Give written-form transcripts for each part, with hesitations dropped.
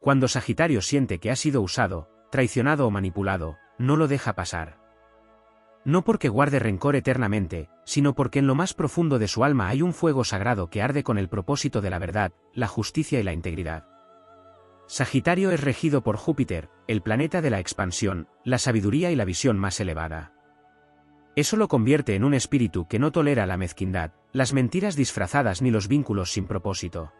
Cuando Sagitario siente que ha sido usado, traicionado o manipulado, no lo deja pasar. No porque guarde rencor eternamente, sino porque en lo más profundo de su alma hay un fuego sagrado que arde con el propósito de la verdad, la justicia y la integridad. Sagitario es regido por Júpiter, el planeta de la expansión, la sabiduría y la visión más elevada. Eso lo convierte en un espíritu que no tolera la mezquindad, las mentiras disfrazadas ni los vínculos sin propósito.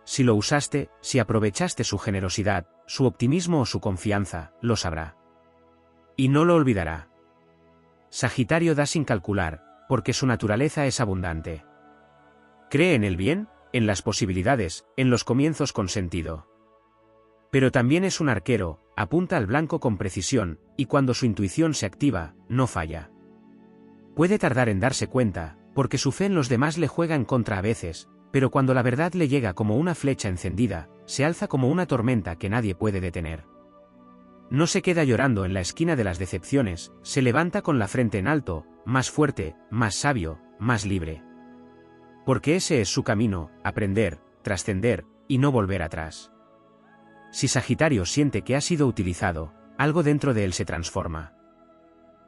Si lo usaste, si aprovechaste su generosidad, su optimismo o su confianza, lo sabrá. Y no lo olvidará. Sagitario da sin calcular, porque su naturaleza es abundante. Cree en el bien, en las posibilidades, en los comienzos con sentido. Pero también es un arquero, apunta al blanco con precisión, y cuando su intuición se activa, no falla. Puede tardar en darse cuenta, porque su fe en los demás le juega en contra a veces, pero cuando la verdad le llega como una flecha encendida, se alza como una tormenta que nadie puede detener. No se queda llorando en la esquina de las decepciones, se levanta con la frente en alto, más fuerte, más sabio, más libre. Porque ese es su camino, aprender, trascender, y no volver atrás. Si Sagitario siente que ha sido utilizado, algo dentro de él se transforma.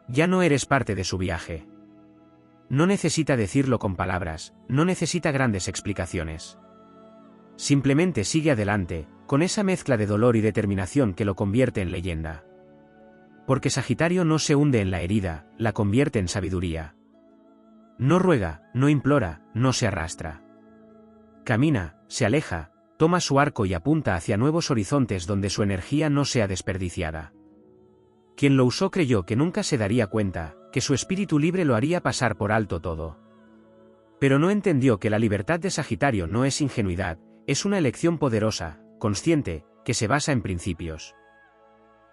Ya no eres parte de su viaje. No necesita decirlo con palabras, no necesita grandes explicaciones. Simplemente sigue adelante, con esa mezcla de dolor y determinación que lo convierte en leyenda. Porque Sagitario no se hunde en la herida, la convierte en sabiduría. No ruega, no implora, no se arrastra. Camina, se aleja, toma su arco y apunta hacia nuevos horizontes donde su energía no sea desperdiciada. Quien lo usó creyó que nunca se daría cuenta, que su espíritu libre lo haría pasar por alto todo. Pero no entendió que la libertad de Sagitario no es ingenuidad, es una elección poderosa, consciente, que se basa en principios.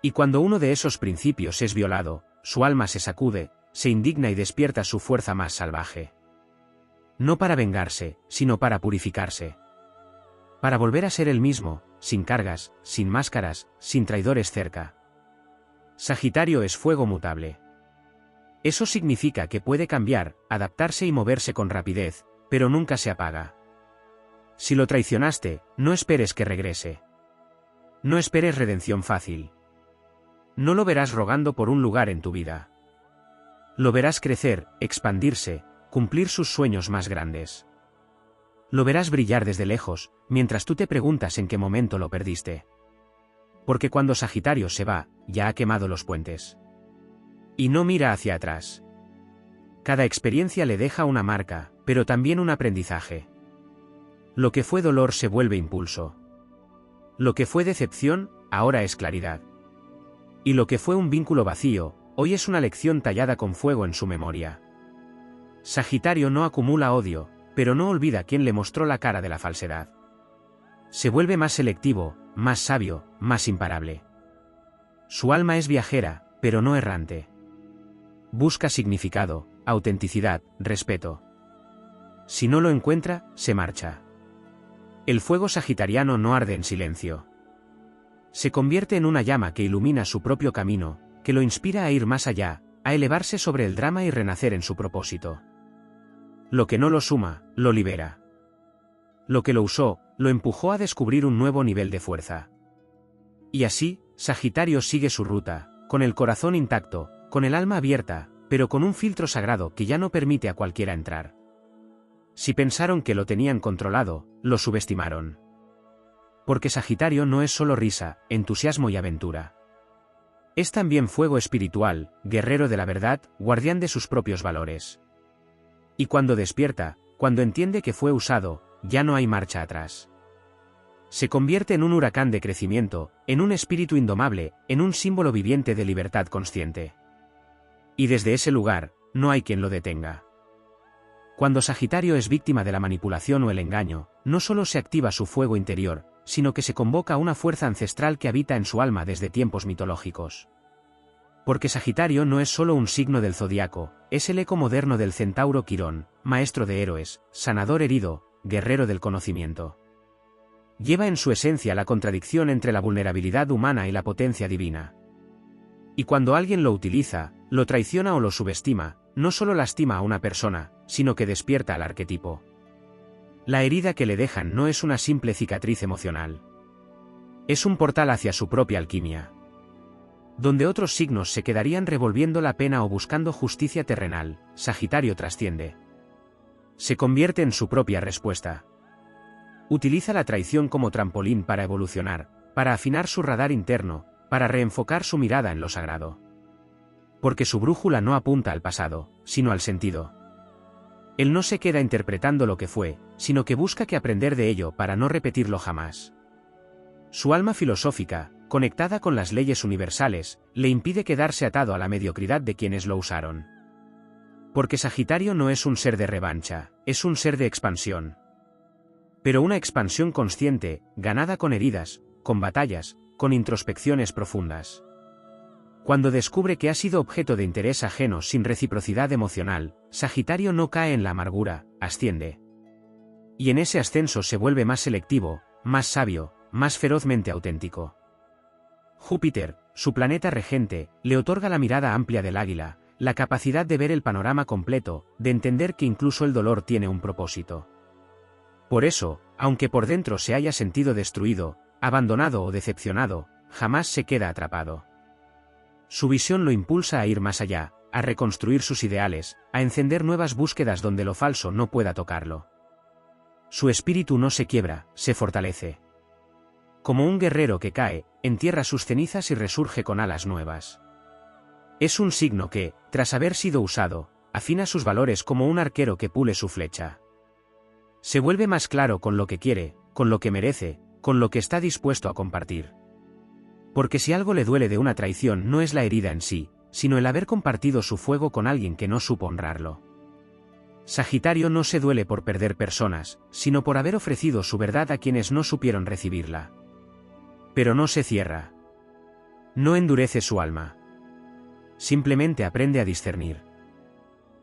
Y cuando uno de esos principios es violado, su alma se sacude, se indigna y despierta su fuerza más salvaje. No para vengarse, sino para purificarse. Para volver a ser el mismo, sin cargas, sin máscaras, sin traidores cerca. Sagitario es fuego mutable. Eso significa que puede cambiar, adaptarse y moverse con rapidez, pero nunca se apaga. Si lo traicionaste, no esperes que regrese. No esperes redención fácil. No lo verás rogando por un lugar en tu vida. Lo verás crecer, expandirse, cumplir sus sueños más grandes. Lo verás brillar desde lejos, mientras tú te preguntas en qué momento lo perdiste. Porque cuando Sagitario se va, ya ha quemado los puentes. Y no mira hacia atrás. Cada experiencia le deja una marca, pero también un aprendizaje. Lo que fue dolor se vuelve impulso. Lo que fue decepción, ahora es claridad. Y lo que fue un vínculo vacío, hoy es una lección tallada con fuego en su memoria. Sagitario no acumula odio, pero no olvida quién le mostró la cara de la falsedad. Se vuelve más selectivo, más sabio, más imparable. Su alma es viajera, pero no errante. Busca significado, autenticidad, respeto. Si no lo encuentra, se marcha. El fuego sagitariano no arde en silencio. Se convierte en una llama que ilumina su propio camino, que lo inspira a ir más allá, a elevarse sobre el drama y renacer en su propósito. Lo que no lo suma, lo libera. Lo que lo usó, lo empujó a descubrir un nuevo nivel de fuerza. Y así, Sagitario sigue su ruta, con el corazón intacto, con el alma abierta, pero con un filtro sagrado que ya no permite a cualquiera entrar. Si pensaron que lo tenían controlado, lo subestimaron. Porque Sagitario no es solo risa, entusiasmo y aventura. Es también fuego espiritual, guerrero de la verdad, guardián de sus propios valores. Y cuando despierta, cuando entiende que fue usado, ya no hay marcha atrás. Se convierte en un huracán de crecimiento, en un espíritu indomable, en un símbolo viviente de libertad consciente. Y desde ese lugar, no hay quien lo detenga. Cuando Sagitario es víctima de la manipulación o el engaño, no solo se activa su fuego interior, sino que se convoca una fuerza ancestral que habita en su alma desde tiempos mitológicos. Porque Sagitario no es solo un signo del zodiaco, es el eco moderno del centauro Quirón, maestro de héroes, sanador herido, guerrero del conocimiento. Lleva en su esencia la contradicción entre la vulnerabilidad humana y la potencia divina. Y cuando alguien lo utiliza, lo traiciona o lo subestima, no solo lastima a una persona, sino que despierta al arquetipo. La herida que le dejan no es una simple cicatriz emocional. Es un portal hacia su propia alquimia, donde otros signos se quedarían revolviendo la pena o buscando justicia terrenal. Sagitario trasciende. Se convierte en su propia respuesta. Utiliza la traición como trampolín para evolucionar, para afinar su radar interno, para reenfocar su mirada en lo sagrado. Porque su brújula no apunta al pasado, sino al sentido. Él no se queda interpretando lo que fue, sino que busca que aprender de ello para no repetirlo jamás. Su alma filosófica, conectada con las leyes universales, le impide quedarse atado a la mediocridad de quienes lo usaron. Porque Sagitario no es un ser de revancha, es un ser de expansión. Pero una expansión consciente, ganada con heridas, con batallas, con introspecciones profundas. Cuando descubre que ha sido objeto de interés ajeno sin reciprocidad emocional, Sagitario no cae en la amargura, asciende. Y en ese ascenso se vuelve más selectivo, más sabio, más ferozmente auténtico. Júpiter, su planeta regente, le otorga la mirada amplia del águila, la capacidad de ver el panorama completo, de entender que incluso el dolor tiene un propósito. Por eso, aunque por dentro se haya sentido destruido, abandonado o decepcionado, jamás se queda atrapado. Su visión lo impulsa a ir más allá, a reconstruir sus ideales, a encender nuevas búsquedas donde lo falso no pueda tocarlo. Su espíritu no se quiebra, se fortalece. Como un guerrero que cae, entierra sus cenizas y resurge con alas nuevas. Es un signo que, tras haber sido usado, afina sus valores como un arquero que pule su flecha. Se vuelve más claro con lo que quiere, con lo que merece, con lo que está dispuesto a compartir. Porque si algo le duele de una traición no es la herida en sí, sino el haber compartido su fuego con alguien que no supo honrarlo. Sagitario no se duele por perder personas, sino por haber ofrecido su verdad a quienes no supieron recibirla. Pero no se cierra. No endurece su alma. Simplemente aprende a discernir.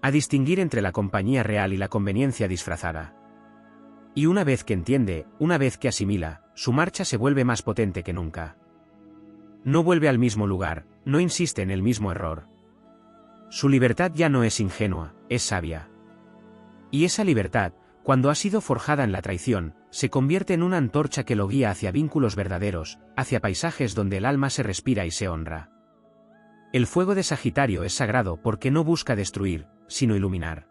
A distinguir entre la compañía real y la conveniencia disfrazada. Y una vez que entiende, una vez que asimila, su marcha se vuelve más potente que nunca. No vuelve al mismo lugar, no insiste en el mismo error. Su libertad ya no es ingenua, es sabia. Y esa libertad, cuando ha sido forjada en la traición, se convierte en una antorcha que lo guía hacia vínculos verdaderos, hacia paisajes donde el alma se respira y se honra. El fuego de Sagitario es sagrado porque no busca destruir, sino iluminar.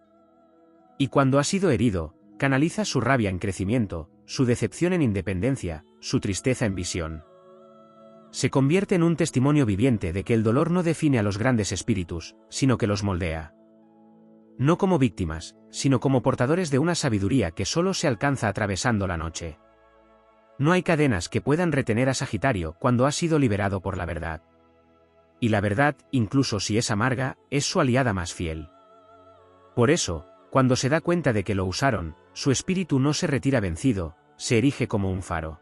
Y cuando ha sido herido, canaliza su rabia en crecimiento, su decepción en independencia, su tristeza en visión. Se convierte en un testimonio viviente de que el dolor no define a los grandes espíritus, sino que los moldea. No como víctimas, sino como portadores de una sabiduría que solo se alcanza atravesando la noche. No hay cadenas que puedan retener a Sagitario cuando ha sido liberado por la verdad. Y la verdad, incluso si es amarga, es su aliada más fiel. Por eso, cuando se da cuenta de que lo usaron, su espíritu no se retira vencido, se erige como un faro.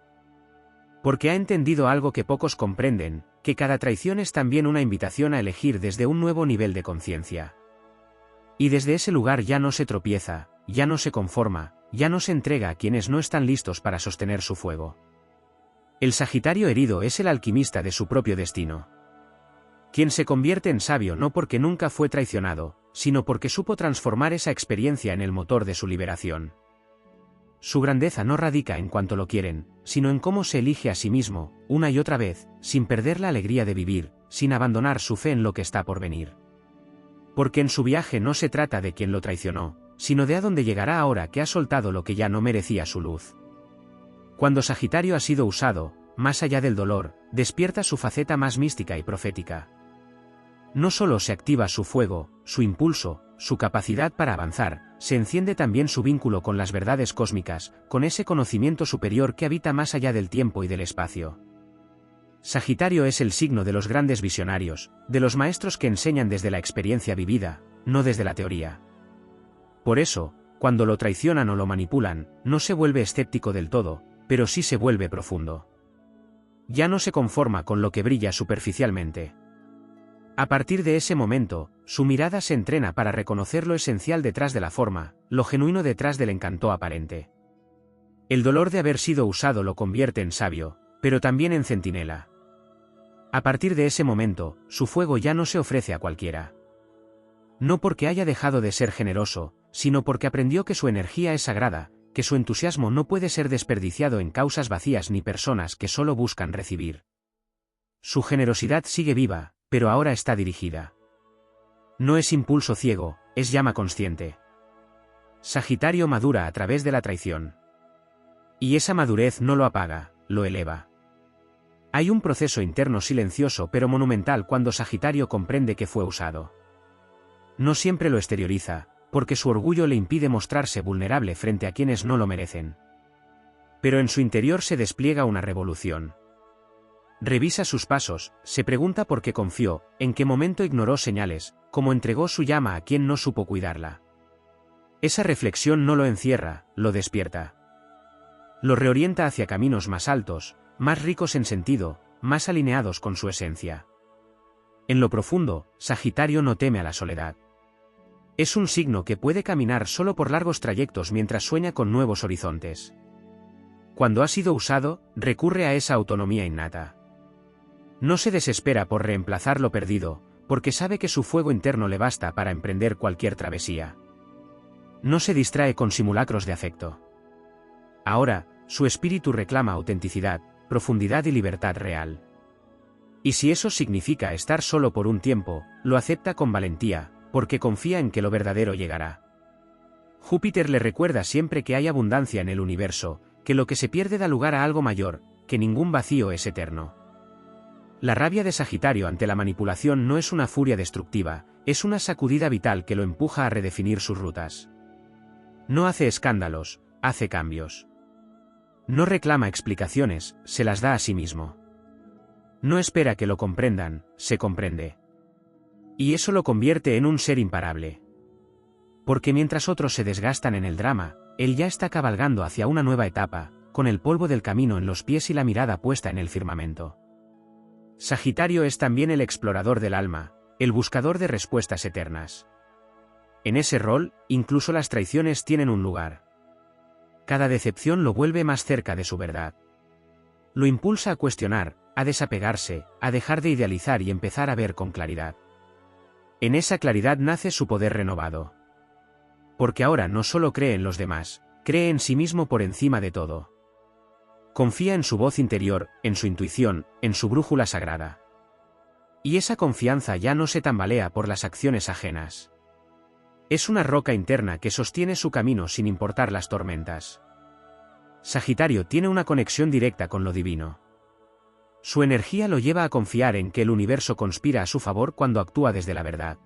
Porque ha entendido algo que pocos comprenden, que cada traición es también una invitación a elegir desde un nuevo nivel de conciencia. Y desde ese lugar ya no se tropieza, ya no se conforma, ya no se entrega a quienes no están listos para sostener su fuego. El Sagitario herido es el alquimista de su propio destino. Quien se convierte en sabio no porque nunca fue traicionado, sino porque supo transformar esa experiencia en el motor de su liberación. Su grandeza no radica en cuanto lo quieren, sino en cómo se elige a sí mismo, una y otra vez, sin perder la alegría de vivir, sin abandonar su fe en lo que está por venir. Porque en su viaje no se trata de quien lo traicionó, sino de a dónde llegará ahora que ha soltado lo que ya no merecía su luz. Cuando Sagitario ha sido usado, más allá del dolor, despierta su faceta más mística y profética. No solo se activa su fuego, su impulso, su capacidad para avanzar, se enciende también su vínculo con las verdades cósmicas, con ese conocimiento superior que habita más allá del tiempo y del espacio. Sagitario es el signo de los grandes visionarios, de los maestros que enseñan desde la experiencia vivida, no desde la teoría. Por eso, cuando lo traicionan o lo manipulan, no se vuelve escéptico del todo, pero sí se vuelve profundo. Ya no se conforma con lo que brilla superficialmente. A partir de ese momento, su mirada se entrena para reconocer lo esencial detrás de la forma, lo genuino detrás del encanto aparente. El dolor de haber sido usado lo convierte en sabio, pero también en centinela. A partir de ese momento, su fuego ya no se ofrece a cualquiera. No porque haya dejado de ser generoso, sino porque aprendió que su energía es sagrada, que su entusiasmo no puede ser desperdiciado en causas vacías ni personas que solo buscan recibir. Su generosidad sigue viva, pero ahora está dirigida. No es impulso ciego, es llama consciente. Sagitario madura a través de la traición. Y esa madurez no lo apaga, lo eleva. Hay un proceso interno silencioso pero monumental cuando Sagitario comprende que fue usado. No siempre lo exterioriza, porque su orgullo le impide mostrarse vulnerable frente a quienes no lo merecen. Pero en su interior se despliega una revolución. Revisa sus pasos, se pregunta por qué confió, en qué momento ignoró señales, cómo entregó su llama a quien no supo cuidarla. Esa reflexión no lo encierra, lo despierta. Lo reorienta hacia caminos más altos, más ricos en sentido, más alineados con su esencia. En lo profundo, Sagitario no teme a la soledad. Es un signo que puede caminar solo por largos trayectos mientras sueña con nuevos horizontes. Cuando ha sido usado, recurre a esa autonomía innata. No se desespera por reemplazar lo perdido, porque sabe que su fuego interno le basta para emprender cualquier travesía. No se distrae con simulacros de afecto. Ahora, su espíritu reclama autenticidad, profundidad y libertad real. Y si eso significa estar solo por un tiempo, lo acepta con valentía, porque confía en que lo verdadero llegará. Júpiter le recuerda siempre que hay abundancia en el universo, que lo que se pierde da lugar a algo mayor, que ningún vacío es eterno. La rabia de Sagitario ante la manipulación no es una furia destructiva, es una sacudida vital que lo empuja a redefinir sus rutas. No hace escándalos, hace cambios. No reclama explicaciones, se las da a sí mismo. No espera que lo comprendan, se comprende. Y eso lo convierte en un ser imparable. Porque mientras otros se desgastan en el drama, él ya está cabalgando hacia una nueva etapa, con el polvo del camino en los pies y la mirada puesta en el firmamento. Sagitario es también el explorador del alma, el buscador de respuestas eternas. En ese rol, incluso las traiciones tienen un lugar. Cada decepción lo vuelve más cerca de su verdad. Lo impulsa a cuestionar, a desapegarse, a dejar de idealizar y empezar a ver con claridad. En esa claridad nace su poder renovado. Porque ahora no solo cree en los demás, cree en sí mismo por encima de todo. Confía en su voz interior, en su intuición, en su brújula sagrada. Y esa confianza ya no se tambalea por las acciones ajenas. Es una roca interna que sostiene su camino sin importar las tormentas. Sagitario tiene una conexión directa con lo divino. Su energía lo lleva a confiar en que el universo conspira a su favor cuando actúa desde la verdad.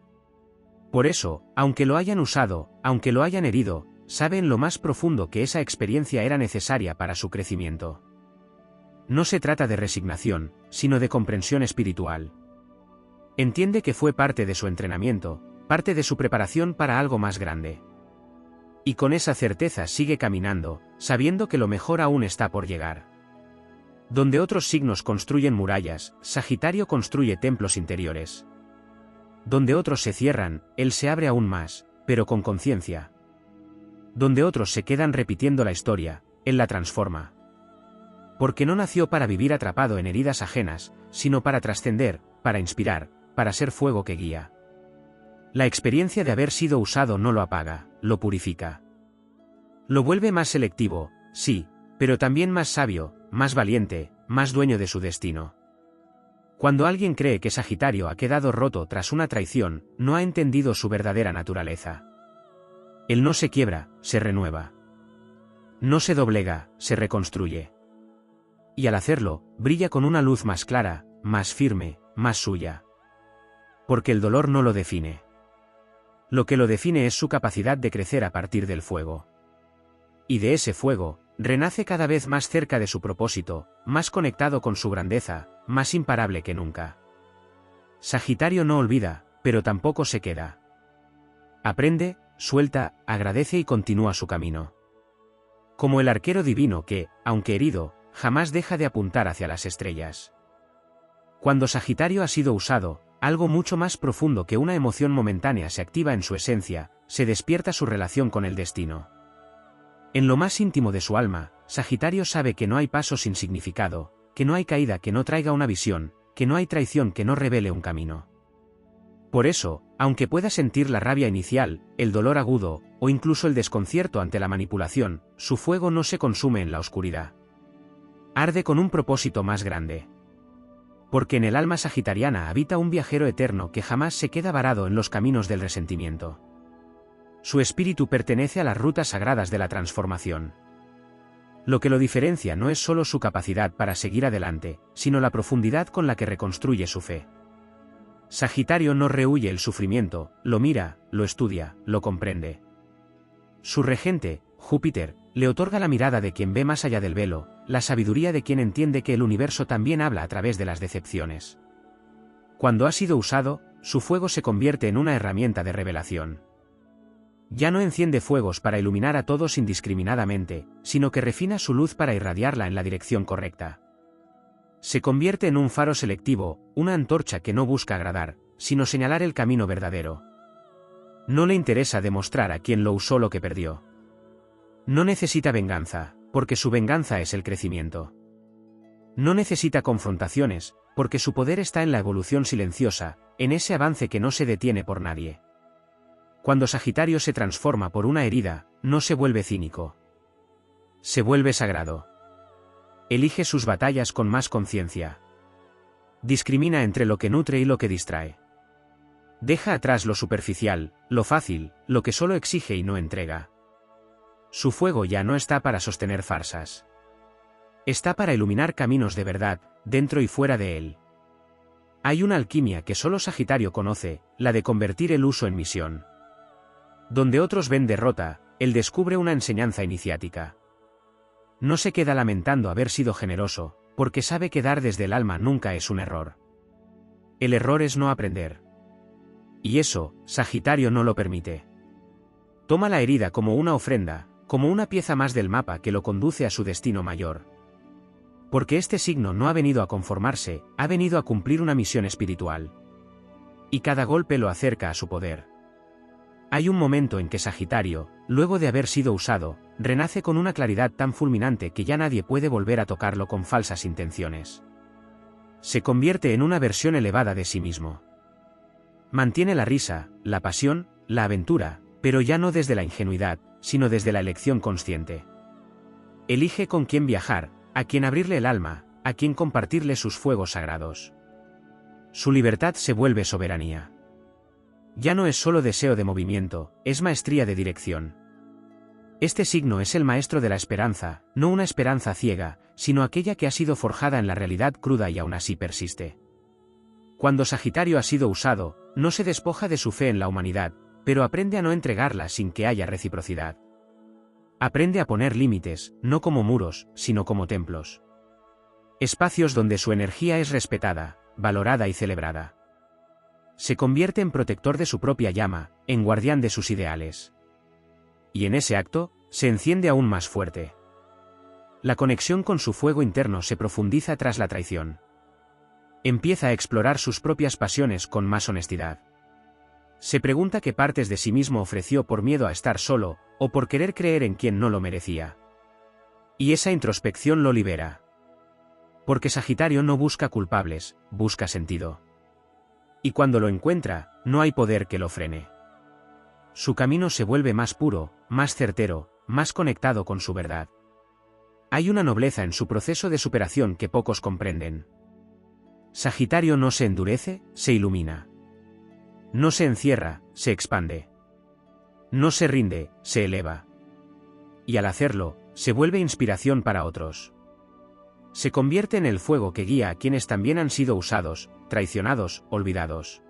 Por eso, aunque lo hayan usado, aunque lo hayan herido, sabe en lo más profundo que esa experiencia era necesaria para su crecimiento. No se trata de resignación, sino de comprensión espiritual. Entiende que fue parte de su entrenamiento, parte de su preparación para algo más grande. Y con esa certeza sigue caminando, sabiendo que lo mejor aún está por llegar. Donde otros signos construyen murallas, Sagitario construye templos interiores. Donde otros se cierran, él se abre aún más, pero con conciencia. Donde otros se quedan repitiendo la historia, él la transforma. Porque no nació para vivir atrapado en heridas ajenas, sino para trascender, para inspirar, para ser fuego que guía. La experiencia de haber sido usado no lo apaga, lo purifica. Lo vuelve más selectivo, sí, pero también más sabio, más valiente, más dueño de su destino. Cuando alguien cree que Sagitario ha quedado roto tras una traición, no ha entendido su verdadera naturaleza. Él no se quiebra, se renueva. No se doblega, se reconstruye. Y al hacerlo, brilla con una luz más clara, más firme, más suya. Porque el dolor no lo define. Lo que lo define es su capacidad de crecer a partir del fuego. Y de ese fuego, renace cada vez más cerca de su propósito, más conectado con su grandeza, más imparable que nunca. Sagitario no olvida, pero tampoco se queda. Aprende, suelta, agradece y continúa su camino. Como el arquero divino que, aunque herido, jamás deja de apuntar hacia las estrellas. Cuando Sagitario ha sido usado, algo mucho más profundo que una emoción momentánea se activa en su esencia, se despierta su relación con el destino. En lo más íntimo de su alma, Sagitario sabe que no hay paso sin significado, que no hay caída que no traiga una visión, que no hay traición que no revele un camino. Por eso, aunque pueda sentir la rabia inicial, el dolor agudo, o incluso el desconcierto ante la manipulación, su fuego no se consume en la oscuridad. Arde con un propósito más grande. Porque en el alma sagitariana habita un viajero eterno que jamás se queda varado en los caminos del resentimiento. Su espíritu pertenece a las rutas sagradas de la transformación. Lo que lo diferencia no es solo su capacidad para seguir adelante, sino la profundidad con la que reconstruye su fe. Sagitario no rehúye el sufrimiento, lo mira, lo estudia, lo comprende. Su regente, Júpiter, le otorga la mirada de quien ve más allá del velo, la sabiduría de quien entiende que el universo también habla a través de las decepciones. Cuando ha sido usado, su fuego se convierte en una herramienta de revelación. Ya no enciende fuegos para iluminar a todos indiscriminadamente, sino que refina su luz para irradiarla en la dirección correcta. Se convierte en un faro selectivo, una antorcha que no busca agradar, sino señalar el camino verdadero. No le interesa demostrar a quien lo usó lo que perdió. No necesita venganza, porque su venganza es el crecimiento. No necesita confrontaciones, porque su poder está en la evolución silenciosa, en ese avance que no se detiene por nadie. Cuando Sagitario se transforma por una herida, no se vuelve cínico. Se vuelve sagrado. Elige sus batallas con más conciencia. Discrimina entre lo que nutre y lo que distrae. Deja atrás lo superficial, lo fácil, lo que solo exige y no entrega. Su fuego ya no está para sostener farsas. Está para iluminar caminos de verdad, dentro y fuera de él. Hay una alquimia que solo Sagitario conoce, la de convertir el uso en misión. Donde otros ven derrota, él descubre una enseñanza iniciática. No se queda lamentando haber sido generoso, porque sabe que dar desde el alma nunca es un error. El error es no aprender. Y eso, Sagitario no lo permite. Toma la herida como una ofrenda, como una pieza más del mapa que lo conduce a su destino mayor. Porque este signo no ha venido a conformarse, ha venido a cumplir una misión espiritual. Y cada golpe lo acerca a su poder. Hay un momento en que Sagitario, luego de haber sido usado, renace con una claridad tan fulminante que ya nadie puede volver a tocarlo con falsas intenciones. Se convierte en una versión elevada de sí mismo. Mantiene la risa, la pasión, la aventura, pero ya no desde la ingenuidad, sino desde la elección consciente. Elige con quién viajar, a quién abrirle el alma, a quién compartirle sus fuegos sagrados. Su libertad se vuelve soberanía. Ya no es solo deseo de movimiento, es maestría de dirección. Este signo es el maestro de la esperanza, no una esperanza ciega, sino aquella que ha sido forjada en la realidad cruda y aún así persiste. Cuando Sagitario ha sido usado, no se despoja de su fe en la humanidad, pero aprende a no entregarla sin que haya reciprocidad. Aprende a poner límites, no como muros, sino como templos. Espacios donde su energía es respetada, valorada y celebrada. Se convierte en protector de su propia llama, en guardián de sus ideales. Y en ese acto, se enciende aún más fuerte. La conexión con su fuego interno se profundiza tras la traición. Empieza a explorar sus propias pasiones con más honestidad. Se pregunta qué partes de sí mismo ofreció por miedo a estar solo, o por querer creer en quien no lo merecía. Y esa introspección lo libera. Porque Sagitario no busca culpables, busca sentido. Y cuando lo encuentra, no hay poder que lo frene. Su camino se vuelve más puro, más certero, más conectado con su verdad. Hay una nobleza en su proceso de superación que pocos comprenden. Sagitario no se endurece, se ilumina. No se encierra, se expande. No se rinde, se eleva. Y al hacerlo, se vuelve inspiración para otros. Se convierte en el fuego que guía a quienes también han sido usados, traicionados, olvidados.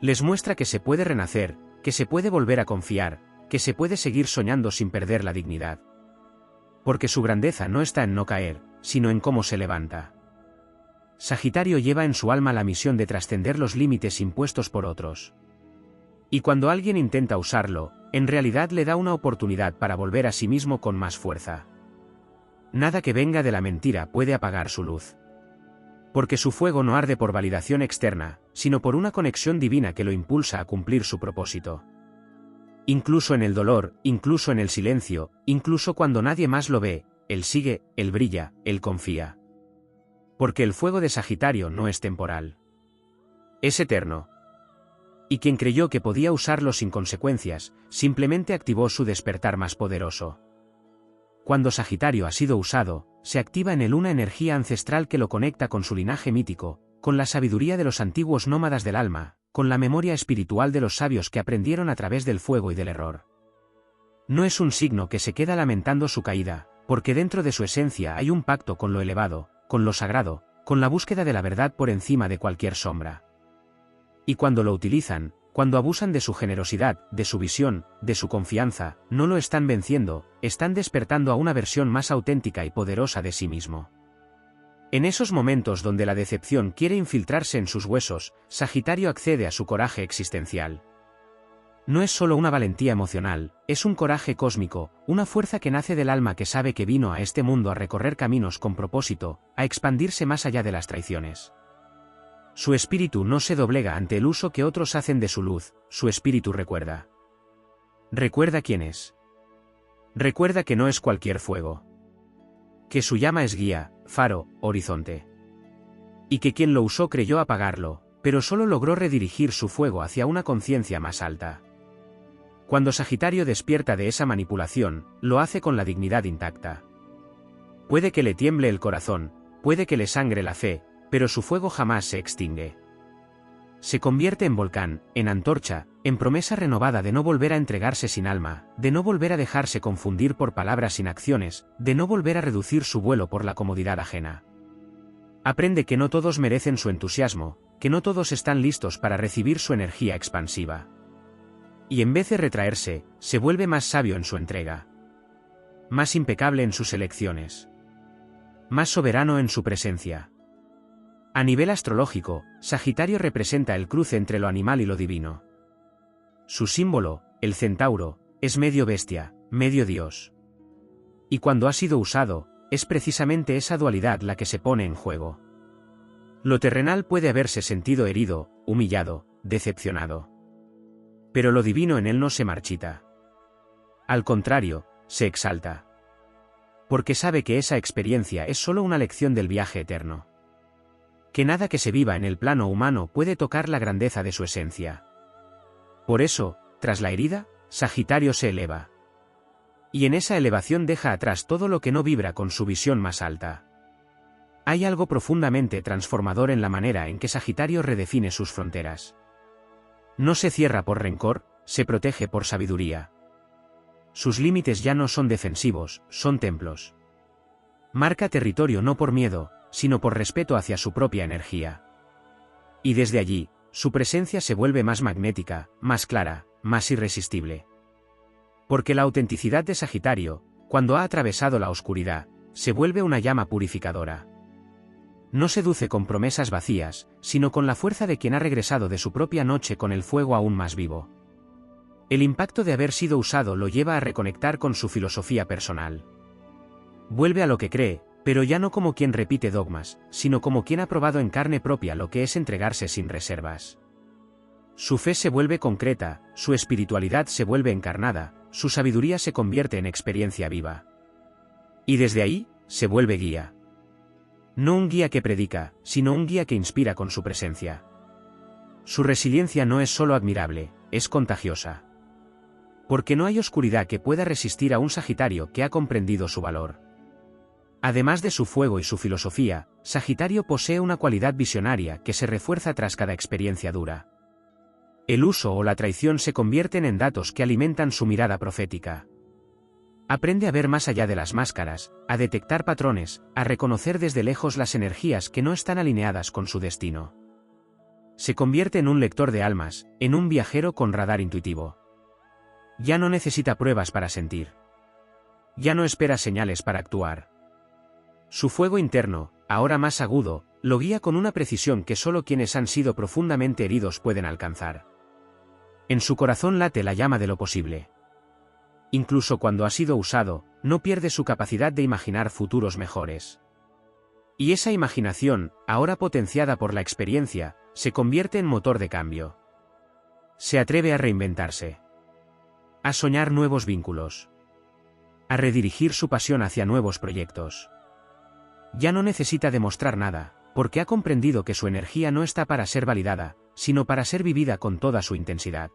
Les muestra que se puede renacer, que se puede volver a confiar, que se puede seguir soñando sin perder la dignidad. Porque su grandeza no está en no caer, sino en cómo se levanta. Sagitario lleva en su alma la misión de trascender los límites impuestos por otros. Y cuando alguien intenta usarlo, en realidad le da una oportunidad para volver a sí mismo con más fuerza. Nada que venga de la mentira puede apagar su luz. Porque su fuego no arde por validación externa, sino por una conexión divina que lo impulsa a cumplir su propósito. Incluso en el dolor, incluso en el silencio, incluso cuando nadie más lo ve, él sigue, él brilla, él confía. Porque el fuego de Sagitario no es temporal. Es eterno. Y quien creyó que podía usarlo sin consecuencias, simplemente activó su despertar más poderoso. Cuando Sagitario ha sido usado, se activa en él una energía ancestral que lo conecta con su linaje mítico, con la sabiduría de los antiguos nómadas del alma, con la memoria espiritual de los sabios que aprendieron a través del fuego y del error. No es un signo que se queda lamentando su caída, porque dentro de su esencia hay un pacto con lo elevado, con lo sagrado, con la búsqueda de la verdad por encima de cualquier sombra. Y cuando lo utilizan, cuando abusan de su generosidad, de su visión, de su confianza, no lo están venciendo, están despertando a una versión más auténtica y poderosa de sí mismo. En esos momentos donde la decepción quiere infiltrarse en sus huesos, Sagitario accede a su coraje existencial. No es solo una valentía emocional, es un coraje cósmico, una fuerza que nace del alma que sabe que vino a este mundo a recorrer caminos con propósito, a expandirse más allá de las traiciones. Su espíritu no se doblega ante el uso que otros hacen de su luz, su espíritu recuerda. Recuerda quién es. Recuerda que no es cualquier fuego. Que su llama es guía, faro, horizonte. Y que quien lo usó creyó apagarlo, pero solo logró redirigir su fuego hacia una conciencia más alta. Cuando Sagitario despierta de esa manipulación, lo hace con la dignidad intacta. Puede que le tiemble el corazón, puede que le sangre la fe, pero su fuego jamás se extingue. Se convierte en volcán, en antorcha, en promesa renovada de no volver a entregarse sin alma, de no volver a dejarse confundir por palabras sin acciones, de no volver a reducir su vuelo por la comodidad ajena. Aprende que no todos merecen su entusiasmo, que no todos están listos para recibir su energía expansiva. Y en vez de retraerse, se vuelve más sabio en su entrega. Más impecable en sus elecciones. Más soberano en su presencia. A nivel astrológico, Sagitario representa el cruce entre lo animal y lo divino. Su símbolo, el centauro, es medio bestia, medio dios. Y cuando ha sido usado, es precisamente esa dualidad la que se pone en juego. Lo terrenal puede haberse sentido herido, humillado, decepcionado. Pero lo divino en él no se marchita. Al contrario, se exalta. Porque sabe que esa experiencia es solo una lección del viaje eterno. Que nada que se viva en el plano humano puede tocar la grandeza de su esencia. Por eso, tras la herida, Sagitario se eleva. Y en esa elevación deja atrás todo lo que no vibra con su visión más alta. Hay algo profundamente transformador en la manera en que Sagitario redefine sus fronteras. No se cierra por rencor, se protege por sabiduría. Sus límites ya no son defensivos, son templos. Marca territorio no por miedo, sino por respeto hacia su propia energía. Y desde allí, su presencia se vuelve más magnética, más clara, más irresistible. Porque la autenticidad de Sagitario, cuando ha atravesado la oscuridad, se vuelve una llama purificadora. No seduce con promesas vacías, sino con la fuerza de quien ha regresado de su propia noche con el fuego aún más vivo. El impacto de haber sido usado lo lleva a reconectar con su filosofía personal. Vuelve a lo que cree, pero ya no como quien repite dogmas, sino como quien ha probado en carne propia lo que es entregarse sin reservas. Su fe se vuelve concreta, su espiritualidad se vuelve encarnada, su sabiduría se convierte en experiencia viva. Y desde ahí, se vuelve guía. No un guía que predica, sino un guía que inspira con su presencia. Su resiliencia no es solo admirable, es contagiosa. Porque no hay oscuridad que pueda resistir a un Sagitario que ha comprendido su valor. Además de su fuego y su filosofía, Sagitario posee una cualidad visionaria que se refuerza tras cada experiencia dura. El uso o la traición se convierten en datos que alimentan su mirada profética. Aprende a ver más allá de las máscaras, a detectar patrones, a reconocer desde lejos las energías que no están alineadas con su destino. Se convierte en un lector de almas, en un viajero con radar intuitivo. Ya no necesita pruebas para sentir. Ya no espera señales para actuar. Su fuego interno, ahora más agudo, lo guía con una precisión que solo quienes han sido profundamente heridos pueden alcanzar. En su corazón late la llama de lo posible. Incluso cuando ha sido usado, no pierde su capacidad de imaginar futuros mejores. Y esa imaginación, ahora potenciada por la experiencia, se convierte en motor de cambio. Se atreve a reinventarse. A soñar nuevos vínculos. A redirigir su pasión hacia nuevos proyectos. Ya no necesita demostrar nada, porque ha comprendido que su energía no está para ser validada, sino para ser vivida con toda su intensidad.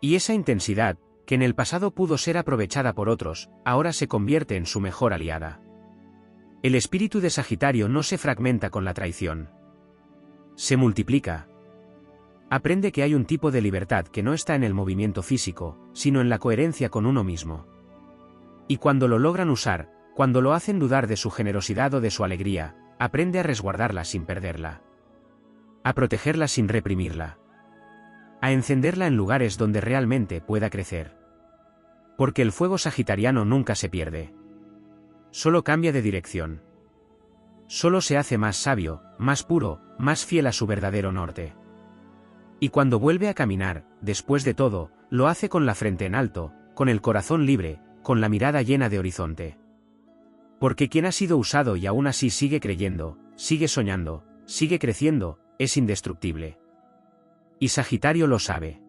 Y esa intensidad, que en el pasado pudo ser aprovechada por otros, ahora se convierte en su mejor aliada. El espíritu de Sagitario no se fragmenta con la traición. Se multiplica. Aprende que hay un tipo de libertad que no está en el movimiento físico, sino en la coherencia con uno mismo. Y cuando lo logran usar, cuando lo hacen dudar de su generosidad o de su alegría, aprende a resguardarla sin perderla. A protegerla sin reprimirla. A encenderla en lugares donde realmente pueda crecer. Porque el fuego sagitariano nunca se pierde. Solo cambia de dirección. Solo se hace más sabio, más puro, más fiel a su verdadero norte. Y cuando vuelve a caminar, después de todo, lo hace con la frente en alto, con el corazón libre, con la mirada llena de horizonte. Porque quien ha sido usado y aún así sigue creyendo, sigue soñando, sigue creciendo, es indestructible. Y Sagitario lo sabe.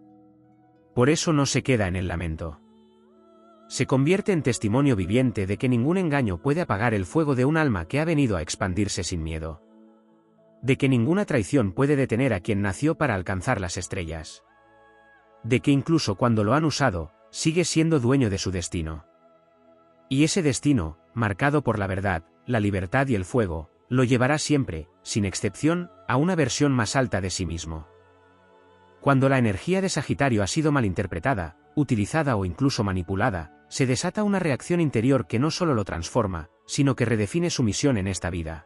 Por eso no se queda en el lamento. Se convierte en testimonio viviente de que ningún engaño puede apagar el fuego de un alma que ha venido a expandirse sin miedo. De que ninguna traición puede detener a quien nació para alcanzar las estrellas. De que incluso cuando lo han usado, sigue siendo dueño de su destino. Y ese destino, marcado por la verdad, la libertad y el fuego, lo llevará siempre, sin excepción, a una versión más alta de sí mismo. Cuando la energía de Sagitario ha sido malinterpretada, utilizada o incluso manipulada, se desata una reacción interior que no solo lo transforma, sino que redefine su misión en esta vida.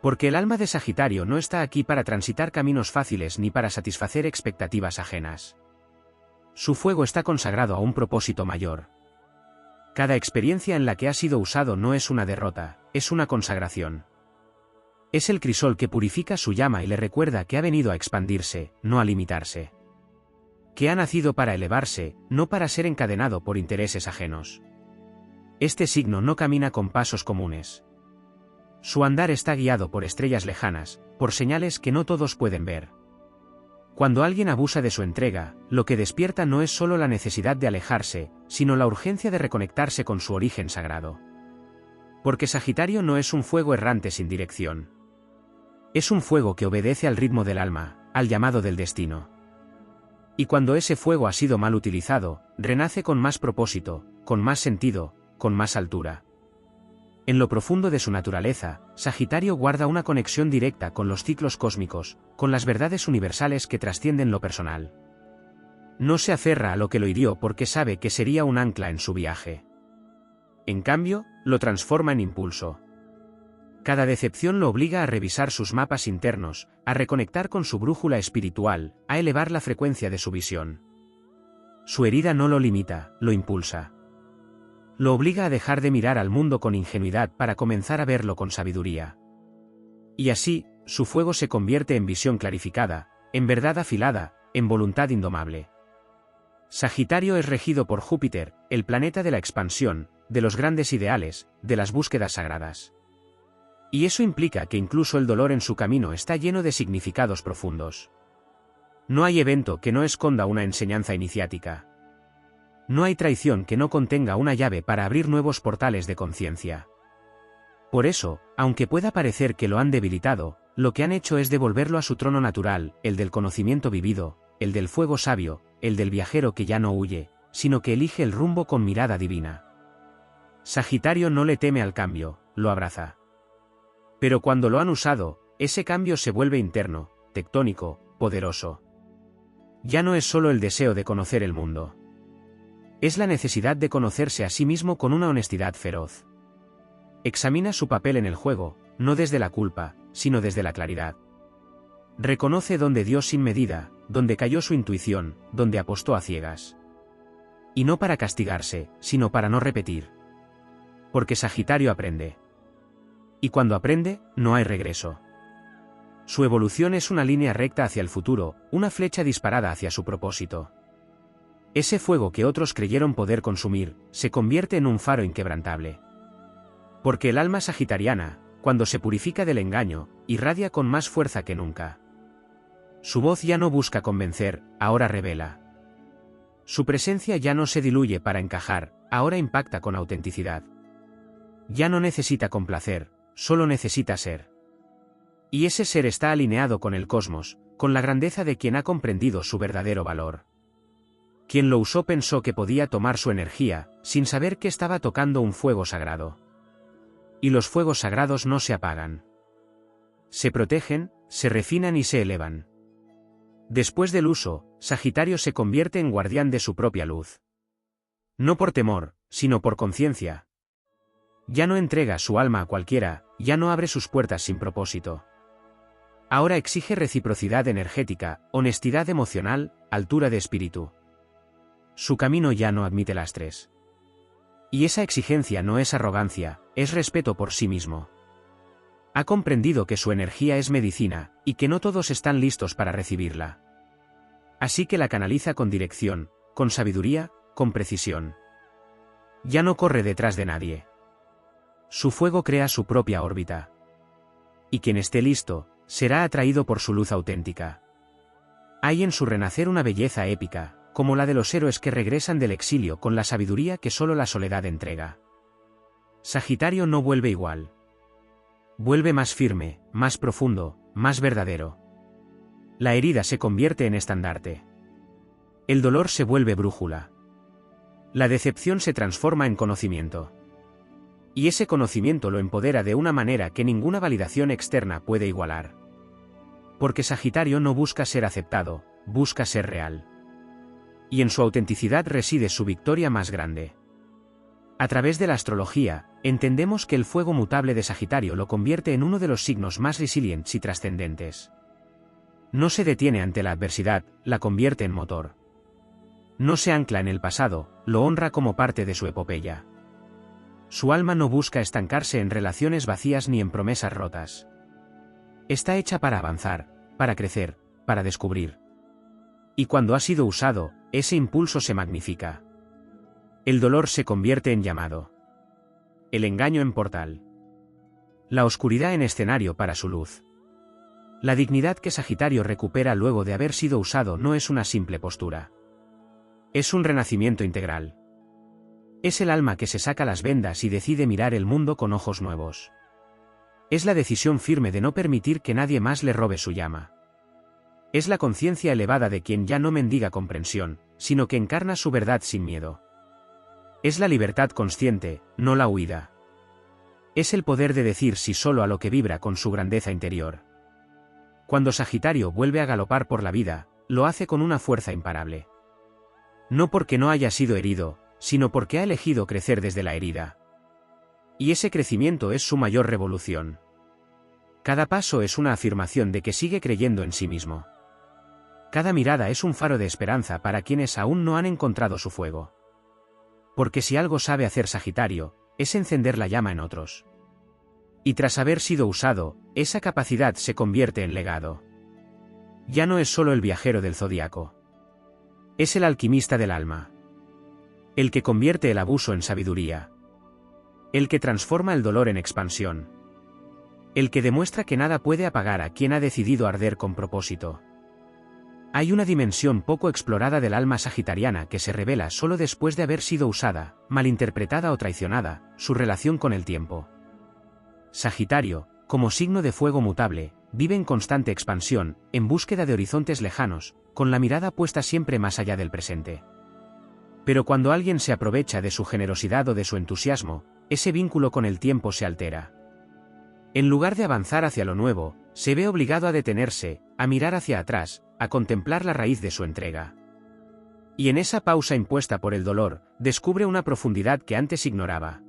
Porque el alma de Sagitario no está aquí para transitar caminos fáciles ni para satisfacer expectativas ajenas. Su fuego está consagrado a un propósito mayor. Cada experiencia en la que ha sido usado no es una derrota, es una consagración. Es el crisol que purifica su llama y le recuerda que ha venido a expandirse, no a limitarse. Que ha nacido para elevarse, no para ser encadenado por intereses ajenos. Este signo no camina con pasos comunes. Su andar está guiado por estrellas lejanas, por señales que no todos pueden ver. Cuando alguien abusa de su entrega, lo que despierta no es solo la necesidad de alejarse, sino la urgencia de reconectarse con su origen sagrado. Porque Sagitario no es un fuego errante sin dirección. Es un fuego que obedece al ritmo del alma, al llamado del destino. Y cuando ese fuego ha sido mal utilizado, renace con más propósito, con más sentido, con más altura. En lo profundo de su naturaleza, Sagitario guarda una conexión directa con los ciclos cósmicos, con las verdades universales que trascienden lo personal. No se aferra a lo que lo hirió porque sabe que sería un ancla en su viaje. En cambio, lo transforma en impulso. Cada decepción lo obliga a revisar sus mapas internos, a reconectar con su brújula espiritual, a elevar la frecuencia de su visión. Su herida no lo limita, lo impulsa. Lo obliga a dejar de mirar al mundo con ingenuidad para comenzar a verlo con sabiduría. Y así, su fuego se convierte en visión clarificada, en verdad afilada, en voluntad indomable. Sagitario es regido por Júpiter, el planeta de la expansión, de los grandes ideales, de las búsquedas sagradas. Y eso implica que incluso el dolor en su camino está lleno de significados profundos. No hay evento que no esconda una enseñanza iniciática. No hay traición que no contenga una llave para abrir nuevos portales de conciencia. Por eso, aunque pueda parecer que lo han debilitado, lo que han hecho es devolverlo a su trono natural, el del conocimiento vivido, el del fuego sabio, el del viajero que ya no huye, sino que elige el rumbo con mirada divina. Sagitario no le teme al cambio, lo abraza. Pero cuando lo han usado, ese cambio se vuelve interno, tectónico, poderoso. Ya no es solo el deseo de conocer el mundo. Es la necesidad de conocerse a sí mismo con una honestidad feroz. Examina su papel en el juego, no desde la culpa, sino desde la claridad. Reconoce dónde dio sin medida, dónde cayó su intuición, dónde apostó a ciegas. Y no para castigarse, sino para no repetir. Porque Sagitario aprende. Y cuando aprende, no hay regreso. Su evolución es una línea recta hacia el futuro, una flecha disparada hacia su propósito. Ese fuego que otros creyeron poder consumir, se convierte en un faro inquebrantable. Porque el alma sagitariana, cuando se purifica del engaño, irradia con más fuerza que nunca. Su voz ya no busca convencer, ahora revela. Su presencia ya no se diluye para encajar, ahora impacta con autenticidad. Ya no necesita complacer, solo necesita ser. Y ese ser está alineado con el cosmos, con la grandeza de quien ha comprendido su verdadero valor. Quien lo usó pensó que podía tomar su energía, sin saber que estaba tocando un fuego sagrado. Y los fuegos sagrados no se apagan. Se protegen, se refinan y se elevan. Después del uso, Sagitario se convierte en guardián de su propia luz. No por temor, sino por conciencia. Ya no entrega su alma a cualquiera, ya no abre sus puertas sin propósito. Ahora exige reciprocidad energética, honestidad emocional, altura de espíritu. Su camino ya no admite lastres. Y esa exigencia no es arrogancia, es respeto por sí mismo. Ha comprendido que su energía es medicina, y que no todos están listos para recibirla. Así que la canaliza con dirección, con sabiduría, con precisión. Ya no corre detrás de nadie. Su fuego crea su propia órbita. Y quien esté listo, será atraído por su luz auténtica. Hay en su renacer una belleza épica, como la de los héroes que regresan del exilio con la sabiduría que solo la soledad entrega. Sagitario no vuelve igual. Vuelve más firme, más profundo, más verdadero. La herida se convierte en estandarte. El dolor se vuelve brújula. La decepción se transforma en conocimiento. Y ese conocimiento lo empodera de una manera que ninguna validación externa puede igualar. Porque Sagitario no busca ser aceptado, busca ser real. Y en su autenticidad reside su victoria más grande. A través de la astrología, entendemos que el fuego mutable de Sagitario lo convierte en uno de los signos más resilientes y trascendentes. No se detiene ante la adversidad, la convierte en motor. No se ancla en el pasado, lo honra como parte de su epopeya. Su alma no busca estancarse en relaciones vacías ni en promesas rotas. Está hecha para avanzar, para crecer, para descubrir. Y cuando ha sido usado, ese impulso se magnifica. El dolor se convierte en llamado. El engaño en portal. La oscuridad en escenario para su luz. La dignidad que Sagitario recupera luego de haber sido usado no es una simple postura. Es un renacimiento integral. Es el alma que se saca las vendas y decide mirar el mundo con ojos nuevos. Es la decisión firme de no permitir que nadie más le robe su llama. Es la conciencia elevada de quien ya no mendiga comprensión, sino que encarna su verdad sin miedo. Es la libertad consciente, no la huida. Es el poder de decir sí solo a lo que vibra con su grandeza interior. Cuando Sagitario vuelve a galopar por la vida, lo hace con una fuerza imparable. No porque no haya sido herido, sino porque ha elegido crecer desde la herida. Y ese crecimiento es su mayor revolución. Cada paso es una afirmación de que sigue creyendo en sí mismo. Cada mirada es un faro de esperanza para quienes aún no han encontrado su fuego. Porque si algo sabe hacer Sagitario, es encender la llama en otros. Y tras haber sido usado, esa capacidad se convierte en legado. Ya no es solo el viajero del zodiaco. Es el alquimista del alma. El que convierte el abuso en sabiduría. El que transforma el dolor en expansión. El que demuestra que nada puede apagar a quien ha decidido arder con propósito. Hay una dimensión poco explorada del alma sagitariana que se revela solo después de haber sido usada, malinterpretada o traicionada, su relación con el tiempo. Sagitario, como signo de fuego mutable, vive en constante expansión, en búsqueda de horizontes lejanos, con la mirada puesta siempre más allá del presente. Pero cuando alguien se aprovecha de su generosidad o de su entusiasmo, ese vínculo con el tiempo se altera. En lugar de avanzar hacia lo nuevo, se ve obligado a detenerse, a mirar hacia atrás, a contemplar la raíz de su entrega. Y en esa pausa impuesta por el dolor, descubre una profundidad que antes ignoraba.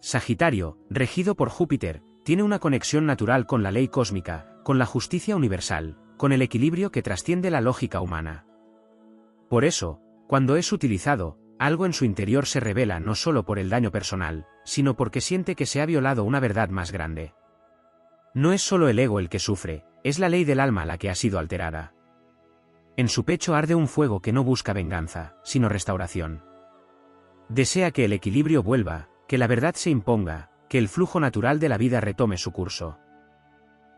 Sagitario, regido por Júpiter, tiene una conexión natural con la ley cósmica, con la justicia universal, con el equilibrio que trasciende la lógica humana. Por eso, cuando es utilizado, algo en su interior se revela no solo por el daño personal, sino porque siente que se ha violado una verdad más grande. No es solo el ego el que sufre, es la ley del alma la que ha sido alterada. En su pecho arde un fuego que no busca venganza, sino restauración. Desea que el equilibrio vuelva, que la verdad se imponga, que el flujo natural de la vida retome su curso.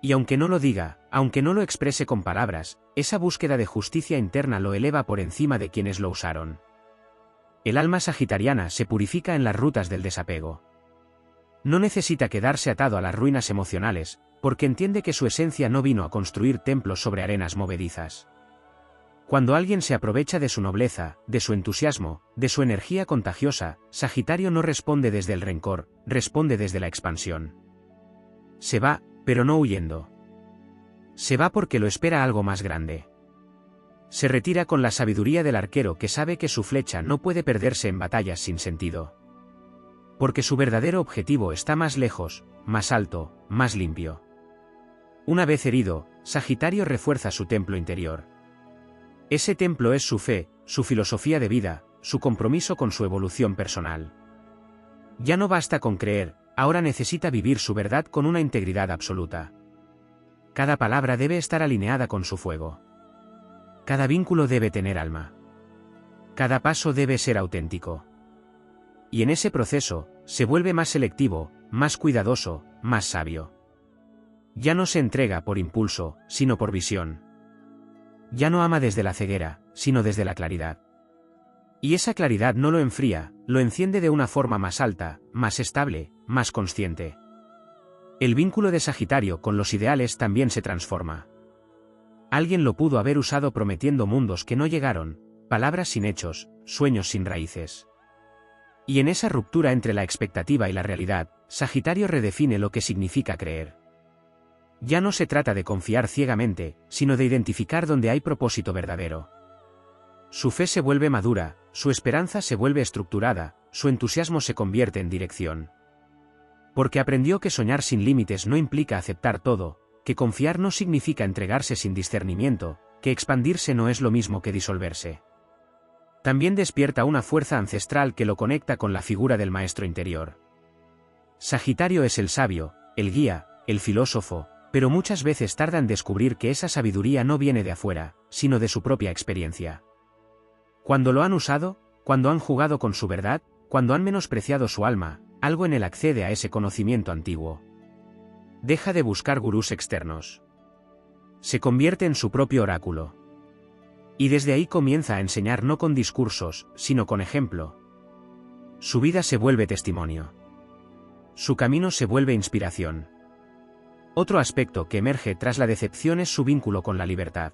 Y aunque no lo diga, aunque no lo exprese con palabras, esa búsqueda de justicia interna lo eleva por encima de quienes lo usaron. El alma sagitariana se purifica en las rutas del desapego. No necesita quedarse atado a las ruinas emocionales, porque entiende que su esencia no vino a construir templos sobre arenas movedizas. Cuando alguien se aprovecha de su nobleza, de su entusiasmo, de su energía contagiosa, Sagitario no responde desde el rencor, responde desde la expansión. Se va, pero no huyendo. Se va porque lo espera algo más grande. Se retira con la sabiduría del arquero que sabe que su flecha no puede perderse en batallas sin sentido. Porque su verdadero objetivo está más lejos, más alto, más limpio. Una vez herido, Sagitario refuerza su templo interior. Ese templo es su fe, su filosofía de vida, su compromiso con su evolución personal. Ya no basta con creer, ahora necesita vivir su verdad con una integridad absoluta. Cada palabra debe estar alineada con su fuego. Cada vínculo debe tener alma. Cada paso debe ser auténtico. Y en ese proceso, se vuelve más selectivo, más cuidadoso, más sabio. Ya no se entrega por impulso, sino por visión. Ya no ama desde la ceguera, sino desde la claridad. Y esa claridad no lo enfría, lo enciende de una forma más alta, más estable, más consciente. El vínculo de Sagitario con los ideales también se transforma. Alguien lo pudo haber usado prometiendo mundos que no llegaron, palabras sin hechos, sueños sin raíces. Y en esa ruptura entre la expectativa y la realidad, Sagitario redefine lo que significa creer. Ya no se trata de confiar ciegamente, sino de identificar dónde hay propósito verdadero. Su fe se vuelve madura, su esperanza se vuelve estructurada, su entusiasmo se convierte en dirección. Porque aprendió que soñar sin límites no implica aceptar todo, que confiar no significa entregarse sin discernimiento, que expandirse no es lo mismo que disolverse. También despierta una fuerza ancestral que lo conecta con la figura del maestro interior. Sagitario es el sabio, el guía, el filósofo, pero muchas veces tarda en descubrir que esa sabiduría no viene de afuera, sino de su propia experiencia. Cuando lo han usado, cuando han jugado con su verdad, cuando han menospreciado su alma, algo en él accede a ese conocimiento antiguo. Deja de buscar gurús externos. Se convierte en su propio oráculo. Y desde ahí comienza a enseñar no con discursos, sino con ejemplo. Su vida se vuelve testimonio. Su camino se vuelve inspiración. Otro aspecto que emerge tras la decepción es su vínculo con la libertad.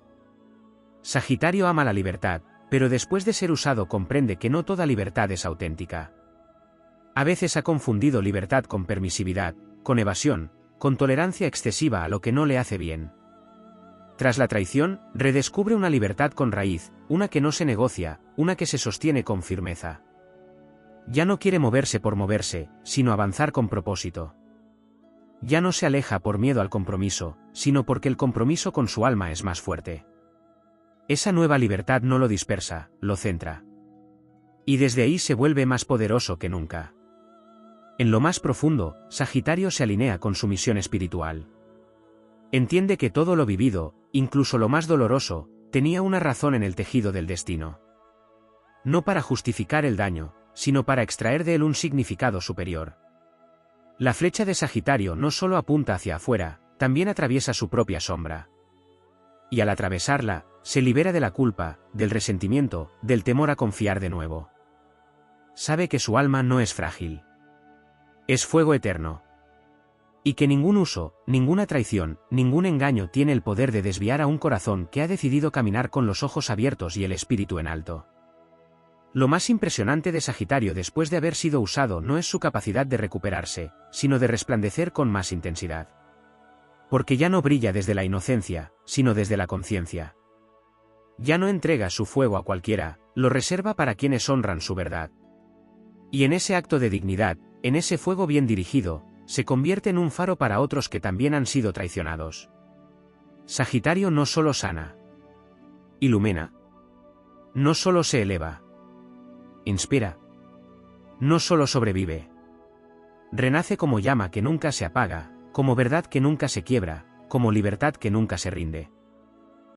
Sagitario ama la libertad, pero después de ser usado comprende que no toda libertad es auténtica. A veces ha confundido libertad con permisividad, con evasión, con tolerancia excesiva a lo que no le hace bien. Tras la traición, redescubre una libertad con raíz, una que no se negocia, una que se sostiene con firmeza. Ya no quiere moverse por moverse, sino avanzar con propósito. Ya no se aleja por miedo al compromiso, sino porque el compromiso con su alma es más fuerte. Esa nueva libertad no lo dispersa, lo centra. Y desde ahí se vuelve más poderoso que nunca. En lo más profundo, Sagitario se alinea con su misión espiritual. Entiende que todo lo vivido, incluso lo más doloroso, tenía una razón en el tejido del destino. No para justificar el daño, sino para extraer de él un significado superior. La flecha de Sagitario no solo apunta hacia afuera, también atraviesa su propia sombra. Y al atravesarla, se libera de la culpa, del resentimiento, del temor a confiar de nuevo. Sabe que su alma no es frágil. Es fuego eterno. Y que ningún uso, ninguna traición, ningún engaño tiene el poder de desviar a un corazón que ha decidido caminar con los ojos abiertos y el espíritu en alto. Lo más impresionante de Sagitario después de haber sido usado no es su capacidad de recuperarse, sino de resplandecer con más intensidad. Porque ya no brilla desde la inocencia, sino desde la conciencia. Ya no entrega su fuego a cualquiera, lo reserva para quienes honran su verdad. Y en ese acto de dignidad, en ese fuego bien dirigido, se convierte en un faro para otros que también han sido traicionados. Sagitario no solo sana, ilumina. No solo se eleva, inspira. No solo sobrevive. Renace como llama que nunca se apaga, como verdad que nunca se quiebra, como libertad que nunca se rinde.